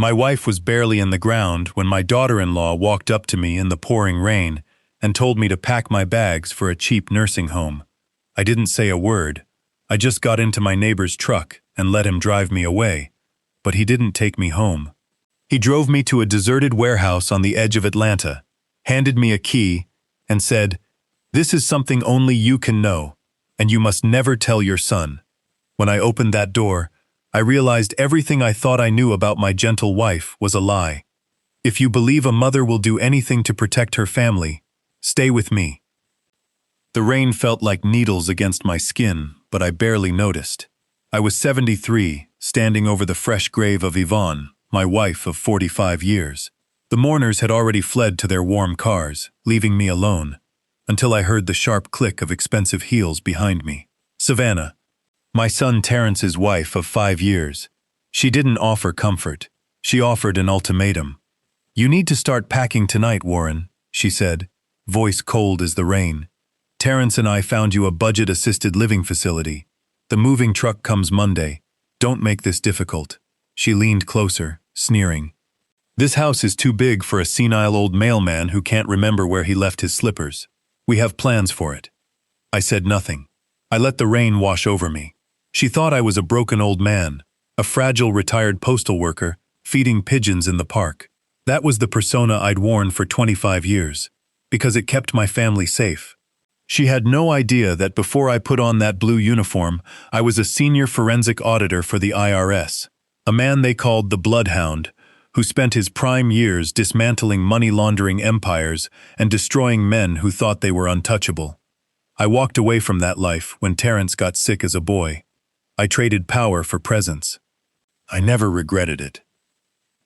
My wife was barely in the ground when my daughter-in-law walked up to me in the pouring rain and told me to pack my bags for a cheap nursing home. I didn't say a word. I just got into my neighbor's truck and let him drive me away. But he didn't take me home. He drove me to a deserted warehouse on the edge of Atlanta, handed me a key, and said, "This is something only you can know, and you must never tell your son." When I opened that door, I realized everything I thought I knew about my gentle wife was a lie. If you believe a mother will do anything to protect her family, stay with me. The rain felt like needles against my skin, but I barely noticed. I was 73, standing over the fresh grave of Yvonne, my wife of 45 years. The mourners had already fled to their warm cars, leaving me alone, until I heard the sharp click of expensive heels behind me. Savannah, my son Terrence's wife of 5 years. She didn't offer comfort. She offered an ultimatum. "You need to start packing tonight, Warren," she said, voice cold as the rain. "Terrence and I found you a budget-assisted living facility. The moving truck comes Monday. Don't make this difficult." She leaned closer, sneering. "This house is too big for a senile old mailman who can't remember where he left his slippers. We have plans for it." I said nothing. I let the rain wash over me. She thought I was a broken old man, a fragile retired postal worker, feeding pigeons in the park. That was the persona I'd worn for 25 years, because it kept my family safe. She had no idea that before I put on that blue uniform, I was a senior forensic auditor for the IRS, a man they called the Bloodhound, who spent his prime years dismantling money-laundering empires and destroying men who thought they were untouchable. I walked away from that life when Terrence got sick as a boy. I traded power for presence. I never regretted it.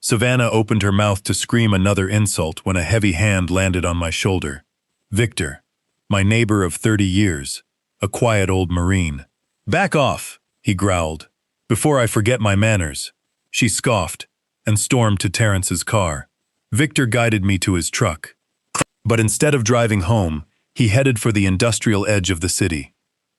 Savannah opened her mouth to scream another insult when a heavy hand landed on my shoulder. Victor, my neighbor of 30 years, a quiet old Marine. "Back off," he growled. "Before I forget my manners." She scoffed and stormed to Terrence's car. Victor guided me to his truck. But instead of driving home, he headed for the industrial edge of the city.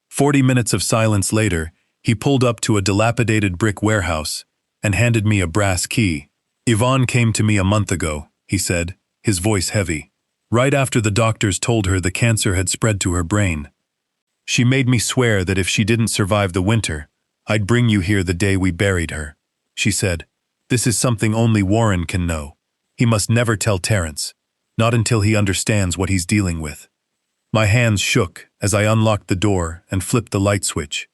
40 minutes of silence later, he pulled up to a dilapidated brick warehouse and handed me a brass key. "Yvonne came to me a month ago," he said, his voice heavy. "Right after the doctors told her the cancer had spread to her brain. She made me swear that if she didn't survive the winter, I'd bring you here the day we buried her." She said, "This is something only Warren can know. He must never tell Terrence, not until he understands what he's dealing with." My hands shook as I unlocked the door and flipped the light switch.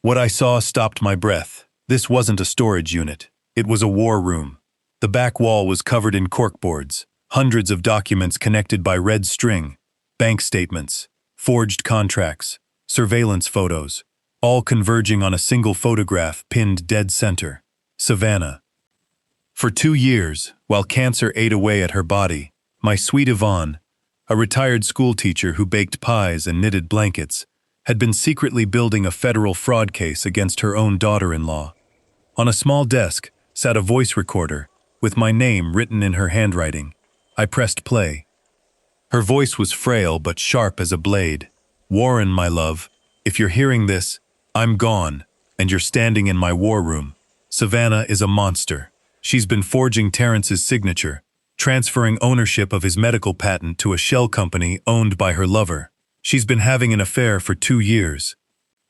What I saw stopped my breath. This wasn't a storage unit. It was a war room. The back wall was covered in corkboards, hundreds of documents connected by red string, bank statements, forged contracts, surveillance photos, all converging on a single photograph pinned dead center. Savannah. For 2 years, while cancer ate away at her body, my sweet Yvonne, a retired schoolteacher who baked pies and knitted blankets, had been secretly building a federal fraud case against her own daughter-in-law. On a small desk sat a voice recorder with my name written in her handwriting. I pressed play. Her voice was frail but sharp as a blade. "Warren, my love, if you're hearing this, I'm gone, and you're standing in my war room. Savannah is a monster. She's been forging Terrence's signature, transferring ownership of his medical patent to a shell company owned by her lover. She's been having an affair for 2 years.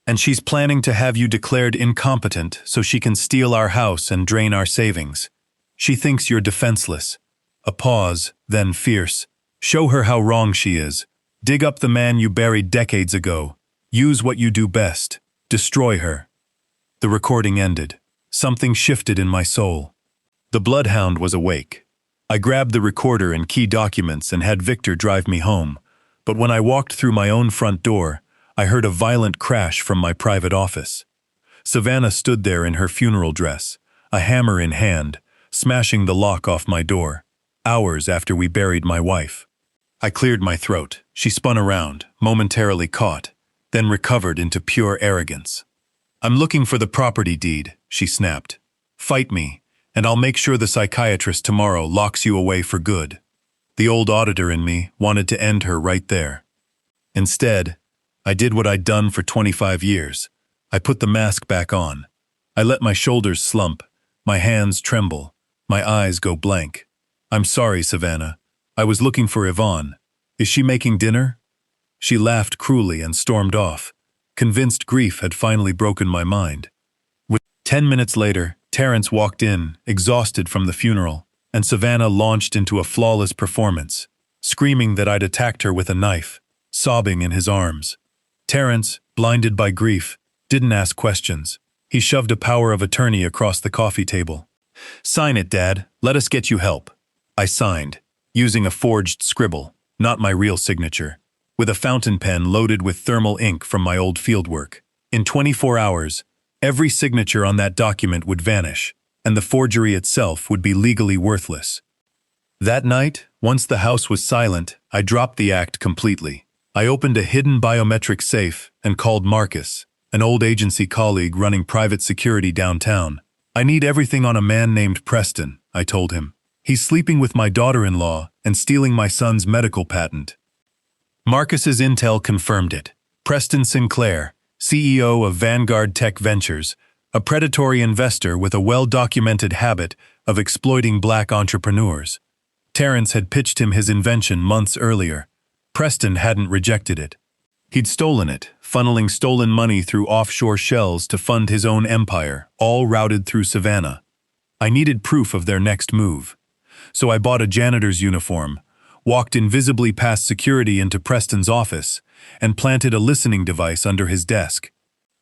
And she's planning to have you declared incompetent so she can steal our house and drain our savings. She thinks you're defenseless." A pause, then fierce. "Show her how wrong she is. Dig up the man you buried decades ago. Use what you do best. Destroy her." The recording ended. Something shifted in my soul. The Bloodhound was awake. I grabbed the recorder and key documents and had Victor drive me home. But when I walked through my own front door, I heard a violent crash from my private office. Savannah stood there in her funeral dress, a hammer in hand, smashing the lock off my door, hours after we buried my wife. I cleared my throat. She spun around, momentarily caught, then recovered into pure arrogance. "I'm looking for the property deed," she snapped. "Fight me, and I'll make sure the psychiatrist tomorrow locks you away for good." The old auditor in me wanted to end her right there. Instead, I did what I'd done for 25 years. I put the mask back on. I let my shoulders slump, my hands tremble, My eyes go blank. I'm sorry, Savannah. I was looking for Yvonne. Is she making dinner? She laughed cruelly and stormed off, convinced grief had finally broken my mind. 10 minutes later, Terrence walked in, exhausted from the funeral, and Savannah launched into a flawless performance, screaming that I'd attacked her with a knife, sobbing in his arms. Terrence, blinded by grief, didn't ask questions. He shoved a power of attorney across the coffee table. "Sign it, Dad. Let us get you help." I signed, using a forged scribble, not my real signature, with a fountain pen loaded with thermal ink from my old fieldwork. In 24 hours, every signature on that document would vanish, and the forgery itself would be legally worthless. That night, once the house was silent, I dropped the act completely. I opened a hidden biometric safe and called Marcus, an old agency colleague running private security downtown. "I need everything on a man named Preston," I told him. "He's sleeping with my daughter-in-law and stealing my son's medical patent." Marcus's intel confirmed it. Preston Sinclair, CEO of Vanguard Tech Ventures, a predatory investor with a well-documented habit of exploiting black entrepreneurs. Terrence had pitched him his invention months earlier. Preston hadn't rejected it. He'd stolen it, funneling stolen money through offshore shells to fund his own empire, all routed through Savannah. I needed proof of their next move. So I bought a janitor's uniform, walked invisibly past security into Preston's office, and planted a listening device under his desk.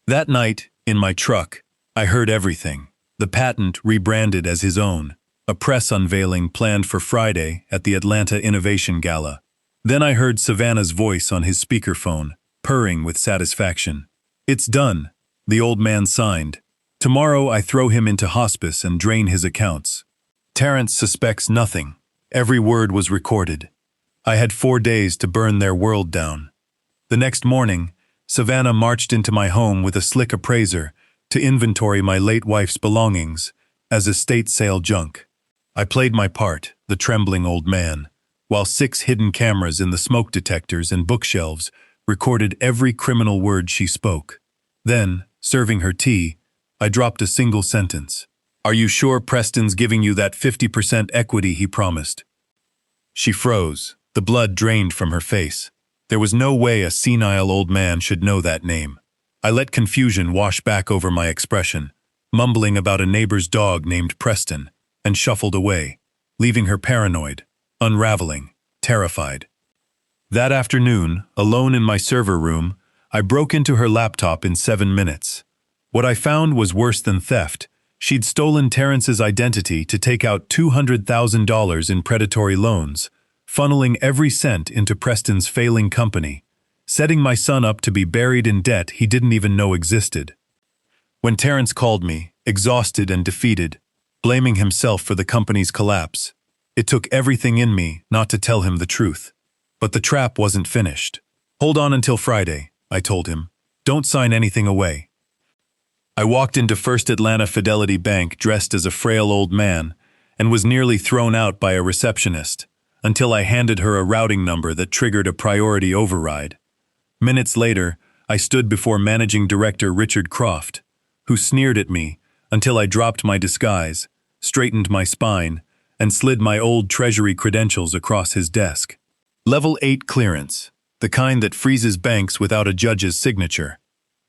That night, in my truck, I heard everything. The patent rebranded as his own, a press unveiling planned for Friday at the Atlanta Innovation Gala. Then I heard Savannah's voice on his speakerphone, purring with satisfaction. "It's done," the old man signed. "Tomorrow I throw him into hospice and drain his accounts." Terrence suspects nothing. Every word was recorded. I had 4 days to burn their world down. The next morning, Savannah marched into my home with a slick appraiser to inventory my late wife's belongings as estate sale junk. I played my part, the trembling old man, while 6 hidden cameras in the smoke detectors and bookshelves recorded every criminal word she spoke. Then, serving her tea, I dropped a single sentence. "Are you sure Preston's giving you that 50% equity he promised?" She froze, the blood drained from her face. There was no way a senile old man should know that name. I let confusion wash back over my expression, mumbling about a neighbor's dog named Preston, and shuffled away, leaving her paranoid, unraveling, terrified. That afternoon, alone in my server room, I broke into her laptop in 7 minutes. What I found was worse than theft. She'd stolen Terrence's identity to take out $200,000 in predatory loans, funneling every cent into Preston's failing company, setting my son up to be buried in debt he didn't even know existed. When Terrence called me, exhausted and defeated, blaming himself for the company's collapse, it took everything in me not to tell him the truth. But the trap wasn't finished. "Hold on until Friday," I told him. "Don't sign anything away." I walked into First Atlanta Fidelity Bank dressed as a frail old man and was nearly thrown out by a receptionist until I handed her a routing number that triggered a priority override. Minutes later, I stood before Managing Director Richard Croft, who sneered at me until I dropped my disguise, straightened my spine, and slid my old Treasury credentials across his desk. Level 8 clearance, the kind that freezes banks without a judge's signature.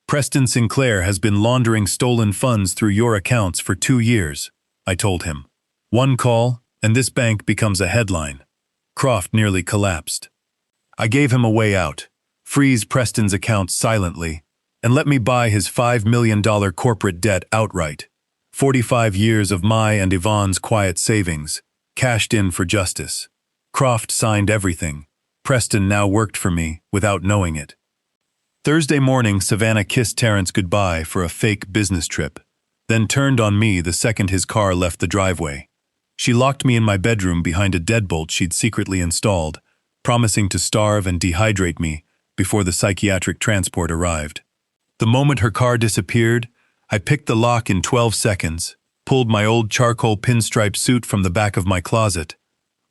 "Preston Sinclair has been laundering stolen funds through your accounts for 2 years, I told him. One call, and this bank becomes a headline. Croft nearly collapsed. I gave him a way out. Freeze Preston's accounts silently, and let me buy his $5 million corporate debt outright. 45 years of my and Yvonne's quiet savings, cashed in for justice. Croft signed everything. Preston now worked for me without knowing it. Thursday morning, Savannah kissed Terrence goodbye for a fake business trip, then turned on me the second his car left the driveway. She locked me in my bedroom behind a deadbolt she'd secretly installed, promising to starve and dehydrate me before the psychiatric transport arrived. The moment her car disappeared, I picked the lock in 12 seconds, pulled my old charcoal pinstripe suit from the back of my closet,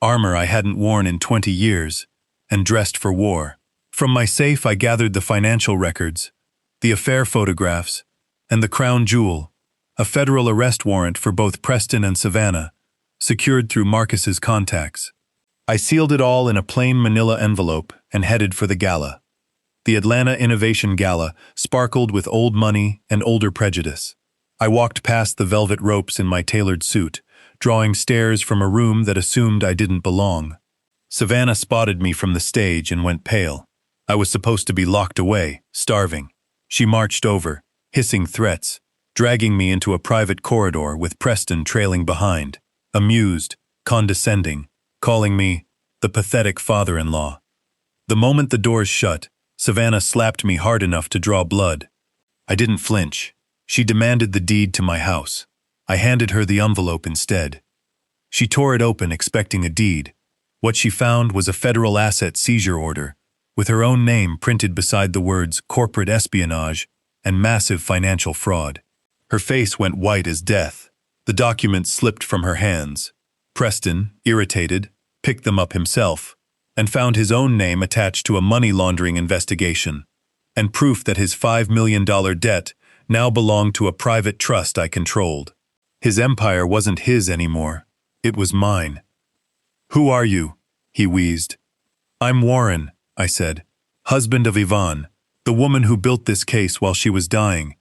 armor I hadn't worn in 20 years, and dressed for war. From my safe I gathered the financial records, the affair photographs, and the crown jewel, a federal arrest warrant for both Preston and Savannah, secured through Marcus's contacts. I sealed it all in a plain manila envelope and headed for the gala. The Atlanta Innovation Gala sparkled with old money and older prejudice. I walked past the velvet ropes in my tailored suit, drawing stares from a room that assumed I didn't belong. Savannah spotted me from the stage and went pale. I was supposed to be locked away, starving. She marched over, hissing threats, dragging me into a private corridor with Preston trailing behind, amused, condescending, calling me the pathetic father-in-law. The moment the doors shut, Savannah slapped me hard enough to draw blood. I didn't flinch. She demanded the deed to my house. I handed her the envelope instead. She tore it open expecting a deed. What she found was a federal asset seizure order, with her own name printed beside the words corporate espionage and massive financial fraud. Her face went white as death. The documents slipped from her hands. Preston, irritated, picked them up himself and found his own name attached to a money laundering investigation and proof that his $5 million debt now belonged to a private trust I controlled. His empire wasn't his anymore. It was mine. "Who are you?" he wheezed. "I'm Warren," I said, "husband of Yvonne, the woman who built this case while she was dying.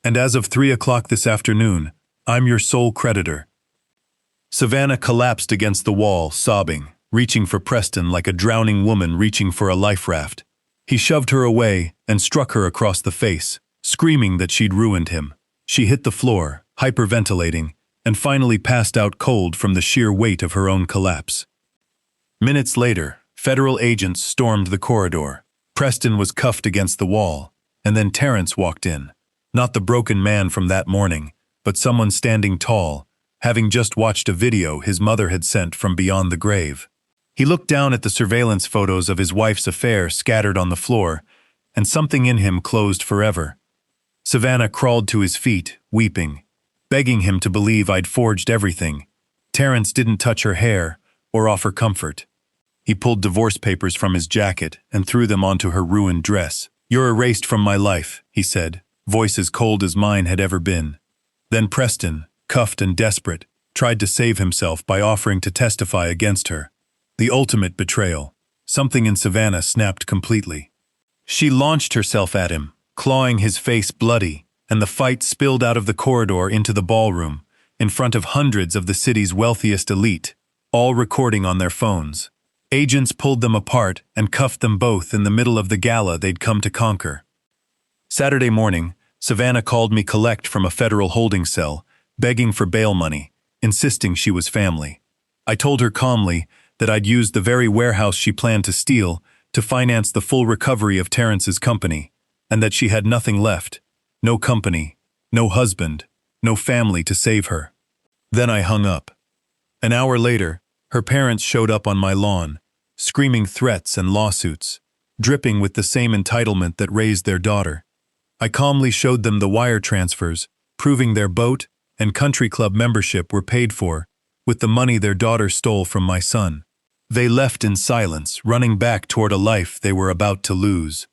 And as of 3 o'clock this afternoon, I'm your sole creditor." Savannah collapsed against the wall, sobbing, reaching for Preston like a drowning woman reaching for a life raft. He shoved her away and struck her across the face, screaming that she'd ruined him. She hit the floor, hyperventilating, and finally passed out cold from the sheer weight of her own collapse. Minutes later, federal agents stormed the corridor. Preston was cuffed against the wall, and then Terrence walked in. Not the broken man from that morning, but someone standing tall, having just watched a video his mother had sent from beyond the grave. He looked down at the surveillance photos of his wife's affair scattered on the floor, and something in him closed forever. Savannah crawled to his feet, weeping, begging him to believe I'd forged everything. Terrence didn't touch her hair or offer comfort. He pulled divorce papers from his jacket and threw them onto her ruined dress. "You're erased from my life," he said, voice as cold as mine had ever been. Then Preston, cuffed and desperate, tried to save himself by offering to testify against her. The ultimate betrayal. Something in Savannah snapped completely. She launched herself at him, clawing his face bloody, and the fight spilled out of the corridor into the ballroom, in front of hundreds of the city's wealthiest elite, all recording on their phones. Agents pulled them apart and cuffed them both in the middle of the gala they'd come to conquer. Saturday morning, Savannah called me collect from a federal holding cell, begging for bail money, insisting she was family. I told her calmly that I'd used the very warehouse she planned to steal to finance the full recovery of Terrence's company, and that she had nothing left. No company, no husband, no family to save her. Then I hung up. An hour later, her parents showed up on my lawn, screaming threats and lawsuits, dripping with the same entitlement that raised their daughter. I calmly showed them the wire transfers, proving their boat and country club membership were paid for, with the money their daughter stole from my son. They left in silence, running back toward a life they were about to lose.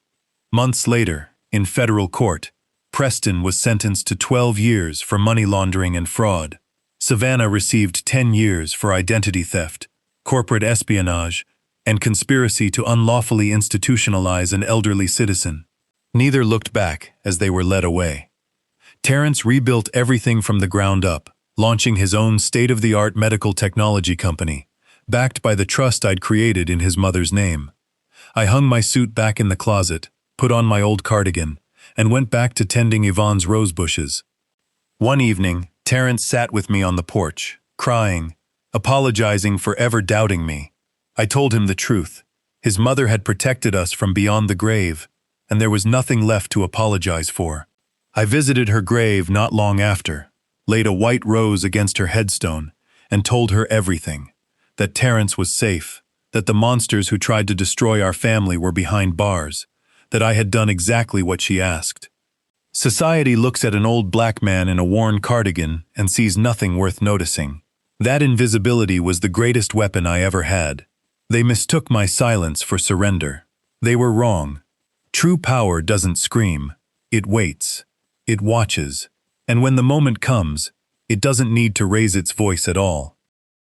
Months later, in federal court, Preston was sentenced to 12 years for money laundering and fraud. Savannah received 10 years for identity theft, corporate espionage, and conspiracy to unlawfully institutionalize an elderly citizen. Neither looked back as they were led away. Terrence rebuilt everything from the ground up, launching his own state-of-the-art medical technology company, backed by the trust I'd created in his mother's name. I hung my suit back in the closet, put on my old cardigan, and went back to tending Yvonne's rose bushes. One evening, Terrence sat with me on the porch, crying, apologizing for ever doubting me. I told him the truth. His mother had protected us from beyond the grave, and there was nothing left to apologize for. I visited her grave not long after, laid a white rose against her headstone, and told her everything. That Terrence was safe, that the monsters who tried to destroy our family were behind bars, that I had done exactly what she asked. Society looks at an old black man in a worn cardigan and sees nothing worth noticing. That invisibility was the greatest weapon I ever had. They mistook my silence for surrender. They were wrong. True power doesn't scream. It waits. It watches. And when the moment comes, it doesn't need to raise its voice at all.